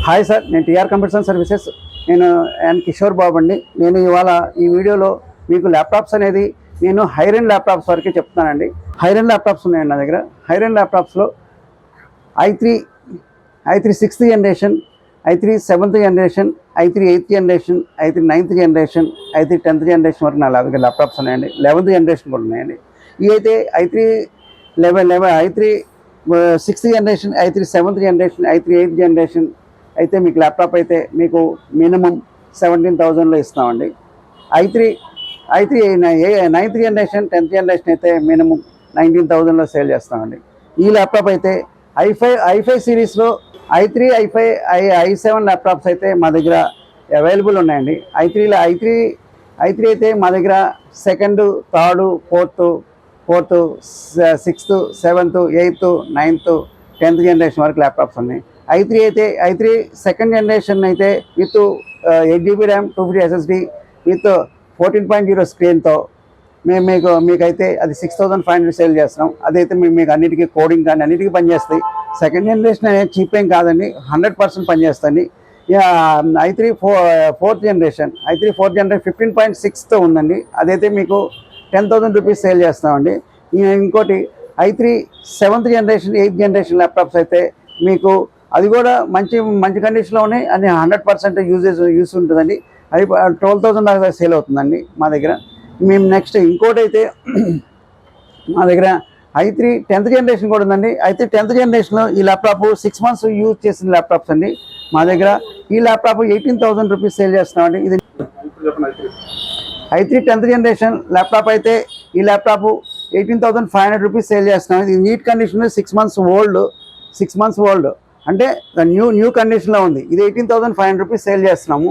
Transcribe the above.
Hi sir, నేను TR computer services. నేను కిషోర్ బాబు అండి. నేను ఇవాళ ఈ వీడియోలో మీకు ల్యాప్టాప్స్ అనేది నేను హైర్ అండ్ ల్యాప్టాప్స్ వరకే చెప్తున్నానండి. హైర్ అండ్ ల్యాప్టాప్స్ ఉన్నాయండి నా దగ్గర. హైర్ అండ్ ల్యాప్టాప్స్లో i3 sixth generation, i3 seventh generation, i3 eighth generation, i3 ninth generation, i3 10th generation వరకు నా దగ్గర ల్యాప్టాప్స్ ఉన్నాయండి. 11th జనరేషన్ కూడా ఉన్నాయండి. ఇవి అయితే i3 sixth generation, i3 seventh generation, i3 eighth generation అయితే మీకు ల్యాప్టాప్ అయితే మీకు మినిమం 17,000లో ఇస్తామండి. i3 ninth generation, 10th generation అయితే మినిమం 19,000లో సేల్ చేస్తామండి. ఈ ల్యాప్టాప్ అయితే i5 సిరీస్లో i3, i7 ల్యాప్టాప్స్ అయితే మా దగ్గర అవైలబుల్ ఉన్నాయండి. i3 అయితే మా దగ్గర second, third, fourth, sixth, seventh, eighth, ninth, 10th generation వరకు ల్యాప్టాప్స్ ఉన్నాయి. i3 సెకండ్ జనరేషన్ అయితే with 8GB RAM, 250 SSD with 14.0 స్క్రీన్తో మీకైతే అది 6,500 సేల్ చేస్తున్నాం. అదైతే మీకు అన్నిటికీ కోడింగ్ కానీ అన్నిటికీ పనిచేస్తాయి. సెకండ్ జనరేషన్ అనేది చీప్ ఏం కాదండి, 100% పనిచేస్తుంది. i3 ఫోర్త్ జనరేషన్ 15.6తో ఉందండి. అదైతే మీకు 10,000 రూపీస్ సేల్ చేస్తామండి. ఇంకోటి i3 seventh generation, eighth generation laptops అయితే మీకు అది కూడా మంచి కండిషన్లో ఉన్నాయి. అది 100% యూస్ ఉంటుందండి. అది 12,000 దాకా సేల్ అవుతుందండి మా దగ్గర. మేము నెక్స్ట్ ఇంకోటి అయితే మా దగ్గర i3 10th జనరేషన్ కూడా ఉందండి. అయితే 10th జనరేషన్లో ఈ ల్యాప్టాప్ 6 months యూజ్ చేసిన ల్యాప్టాప్స్ అండి మా దగ్గర. ఈ ల్యాప్టాప్ 18,000 రూపీస్ సేల్ చేస్తున్నామండి. ఇది i3 10th జనరేషన్ ల్యాప్టాప్ అయితే ఈ ల్యాప్టాప్ 18,500 రూపీస్ సేల్ చేస్తున్నాం. ఇది నీట్ కండిషన్, 6 months ఓల్డ్ అంటే న్యూ కండిషన్లో ఉంది. ఇది 18,500 రూపీస్ సేల్ చేస్తున్నాము.